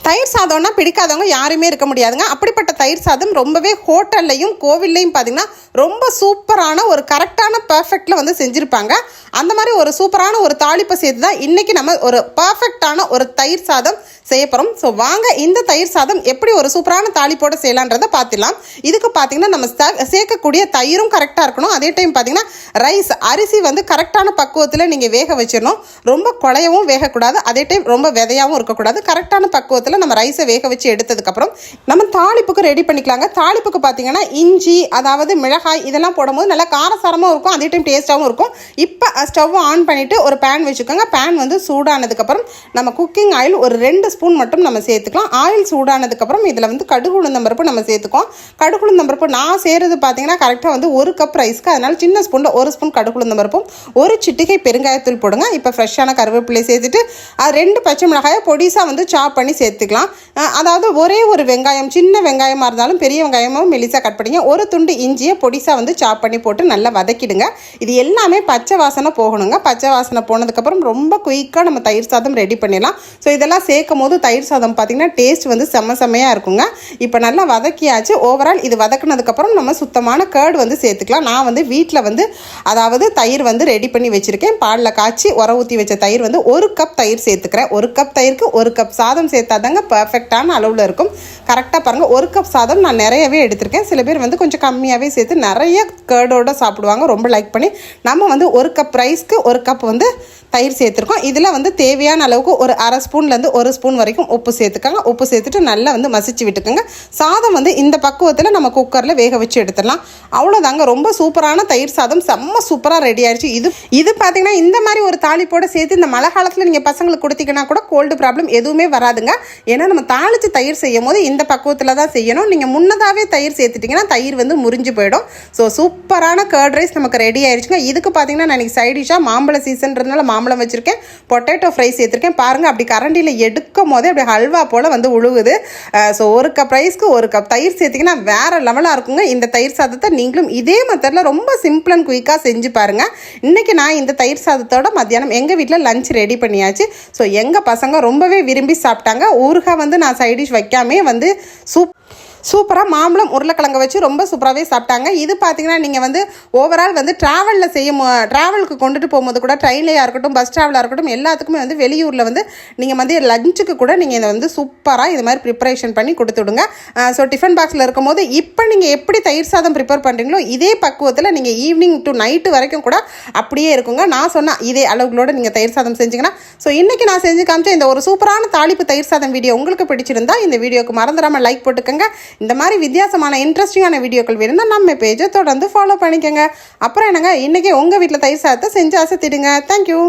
தயிர் சாதம்னா பிடிக்காதவங்க யாருமே இருக்க முடியாதுங்க. அப்படிப்பட்ட தயிர் சாதம் ரொம்பவே ஹோட்டல்லையும் கோவில்லையும் பார்த்தீங்கன்னா ரொம்ப சூப்பரான ஒரு கரெக்டான பர்ஃபெக்டில் வந்து செஞ்சுருப்பாங்க. அந்த மாதிரி ஒரு சூப்பரான ஒரு தாளிப்பை சேர்த்து தான் இன்றைக்கி நம்ம ஒரு பர்ஃபெக்டான ஒரு தயிர் சாதம் செய்ய போகிறோம். ஸோ வாங்க இந்த தயிர் சாதம் எப்படி ஒரு சூப்பரான தாளிப்போடு செய்யலான்றதை பார்த்துலாம். இதுக்கு பார்த்தீங்கன்னா நம்ம சேர்க்கக்கூடிய தயிரும் கரெக்டாக இருக்கணும். அதே டைம் பார்த்தீங்கன்னா ரைஸ் அரிசி வந்து கரெக்டான பக்குவத்தில் நீங்கள் வேக வச்சிடணும். ரொம்ப குழையவும் வேகக்கூடாது, அதே டைம் ரொம்ப விதையாகவும் இருக்கக்கூடாது. கரெக்டான பக்குவத்தில் நம்ம ரைஸை வேக வச்சு எடுத்ததுக்கப்புறம் நம்ம தாளிப்புக்கு ரெடி பண்ணிக்கலாங்க. தாளிப்புக்கு பார்த்தீங்கன்னா இஞ்சி, அதாவது மிளகாய் இதெல்லாம் போடும்போது நல்லா காரசாரமாக இருக்கும், அதே டைம் டேஸ்ட்டாகவும் இருக்கும். இப்போ ஸ்டவ் ஆன் பண்ணிவிட்டு ஒரு பேன் வச்சுக்கோங்க. பேன் வந்து சூடானதுக்கப்புறம் நம்ம குக்கிங் ஆயில் ஒரு 2 ஸ்பூன் மட்டும் நம்ம சேர்த்துக்கலாம். ஆயில் சூடானதுக்கப்புறம் இதில் வந்து கடுகு உளுந்தம்பருப்பு நம்ம சேர்த்துக்கோம். கடுகு உளுந்தம்பருப்பு நான் செய்கிறது பார்த்தீங்கன்னா கரெக்டாக வந்து 1 கப் ரைஸ்க்கு, அதனால் சின்ன ஸ்பூனில் 1 ஸ்பூன் கடுகு உளுந்தம்பருப்பும் 1 சிட்டிகை பெருங்காயத்தூள் போடுங்க. இப்போ ஃப்ரெஷ்ஷான கருவேப்பிலை சேர்த்துட்டு 2 பச்சை மிளகாயை பொடிசாக வந்து சாப் பண்ணி சேர்த்துக்கலாம். அதாவது ஒரே ஒரு வெங்காயம், சின்ன வெங்காயமாக இருந்தாலும் பெரிய வெங்காயமும் மெலிசாக கட் பண்ணிங்க. ஒரு துண்டு இஞ்சியை பொடிசாக வந்து சாப் பண்ணி போட்டு நல்லா வதக்கிடுங்க. இது எல்லாமே பச்சை வாசனை போகணுங்க. பச்சை வாசனை போனதுக்கப்புறம் ரொம்ப குயிக்காக நம்ம தயிர் சாதம் ரெடி பண்ணிடலாம். ஸோ இதெல்லாம் சேர்க்கும் போது தயிர் சாதம் பார்த்திங்கன்னா டேஸ்ட் வந்து செம்மையாக இருக்குங்க. இப்போ நல்லா வதக்கியாச்சு. ஓவரால் இது வதக்குனதுக்கப்புறம் நம்ம சுத்தமான கர்டு வந்து சேர்த்துக்கலாம். நான் வந்து வீட்டில் வந்து அதாவது தயிர் வந்து ரெடி பண்ணி வச்சுருக்கேன். பாலில் காய்ச்சி உர ஊற்றி வச்ச தயிர் வந்து 1 கப் தயிர் சேர்த்துக்கிறேன். 1 கப் தயிருக்கு 1 கப் சாதம் சேர்த்தாதாங்க பர்ஃபெக்டான அளவில் இருக்கும். கரெக்டாக பாருங்கள், 1 கப் சாதம் நான் நிறையவே எடுத்திருக்கேன். சில பேர் வந்து கொஞ்சம் கம்மியாகவே சேர்த்து நிறைய கர்டோடு சாப்பிடுவாங்க, ரொம்ப லைக் பண்ணி. நம்ம வந்து 1 கப் ரைஸ்க்கு 1 கப் வந்து தயிர் சேர்த்துருக்கோம். இதில் வந்து தேவையான அளவுக்கு ஒரு அரை ஸ்பூன்லேருந்து 1 ஸ்பூன் வரைக்கும் உப்பு சேர்த்துக்கோங்க. உப்பு சேர்த்துட்டு நல்லா வந்து மசிச்சு விட்டுக்கோங்க. சாதம் வந்து இந்த பக்குவத்தில் நம்ம குக்கரில் வேக வச்சு எடுத்துடலாம். அவ்வளோதாங்க, ரொம்ப சூப்பரான தயிர் சாதம் செம்ம சூப்பராக ரெடி ஆயிடுச்சு. இது பார்த்தீங்கன்னா இந்த மாதிரி ஒரு தாளிப்போடு சேர்த்து இந்த மழை காலத்தில் நீங்கள் பசங்களுக்கு கொடுத்தீங்கன்னா கூட கோல்டு ப்ராப்ளம் எதுவுமே வராதுங்க. ஏன்னா நம்ம தாளித்து தயிர் செய்யும் போது இந்த பக்குவத்தில் தான் செய்யணும். நீங்கள் முன்னதாகவே தயிர் சேர்த்துட்டிங்கன்னா தயிர் வந்து முறிஞ்சு போயிடும். ஸோ சூப்பரான கர்ட் ரைஸ் நமக்கு ரெடி ஆயிடுச்சுங்க. இதுக்கு பார்த்தீங்கன்னா நான் இன்றைக்கி சைட் டிஷ்ஷாக மாம்பழ சீசன்றதுனால மாம்பழம் வச்சுருக்கேன், பொட்டேட்டோ ஃப்ரை சேர்த்துருக்கேன். பாருங்கள், அப்படி கரண்டியில் எடுக்கும் போதே அப்படி ஹல்வா போல் வந்து உழுவுது. ஸோ 1 கப் ரைஸ்க்கு 1 கப் தயிர் சேர்த்திங்கன்னா வேறு லெவலாக இருக்குங்க. இந்த தயிர் சாதத்தை நீங்களும் இதே மெத்தடில் ரொம்ப சிம்பிள் அண்ட் குயிக்காக செஞ்சு பாருங்கள். இன்றைக்கி நான் இந்த தயிர் சாதத்தோட மத்தியானம் எங்கள் வீட்டில் லஞ்ச் ரெடி பண்ணியாச்சு. ஸோ எங்கள் பசங்க ரொம்பவே விரும்பி சாப்பிட்டாங்க. ஊறுகாய் வந்து நான் சைட் டிஷ் வைக்காமே வந்து சூப்பராக மாம்பழம் உருளைக்கிழங்கு வச்சு ரொம்ப சூப்பராகவே சாப்பிட்டாங்க. இது பார்த்தீங்கன்னா நீங்கள் வந்து ஓவரால் வந்து ட்ராவலுக்கு கொண்டுட்டு போகும்போது கூட ட்ரெயின்லையாக இருக்கட்டும், பஸ் ட்ராவலாக இருக்கட்டும், எல்லாத்துக்குமே வந்து வெளியூரில் வந்து நீங்கள் வந்து லஞ்சுக்கு கூட நீங்கள் இதை வந்து சூப்பராக இது மாதிரி ப்ரிப்பரேஷன் பண்ணி கொடுத்துடுங்க. ஸோ டிஃபன் பாக்ஸில் இருக்கும்போது இப்போ நீங்கள் எப்படி தயிர் சாதம் ப்ரிப்பேர் பண்ணுறீங்களோ இதே பக்குவத்தில் நீங்கள் ஈவினிங் டு நைட்டு வரைக்கும் கூட அப்படியே இருக்குங்க. நான் சொன்னால் இதே அளவுகளோடு நீங்கள் தயிர் சாதம் செஞ்சிங்கன்னா. ஸோ இன்றைக்கி நான் செஞ்சு காமிச்சேன் இந்த ஒரு சூப்பரான தாளிப்பு தயிர் சாதம் வீடியோ உங்களுக்கு பிடிச்சிருந்தா இந்த வீடியோக்கு மறந்துடாமல் லைக் போட்டுக்கோங்க. இந்த மாதிரி வித்தியாசமான இன்ட்ரெஸ்டிங்கான வீடியோக்கள் வேணும்னா நம்ம பேஜை தொடர்ந்து ஃபாலோ பண்ணிக்கோங்க. அப்புறம் என்னங்க, இன்றைக்கி உங்கள் வீட்டில் தயிர் சாதத்தை செஞ்சு அசத்திடுங்க. தேங்க்யூ.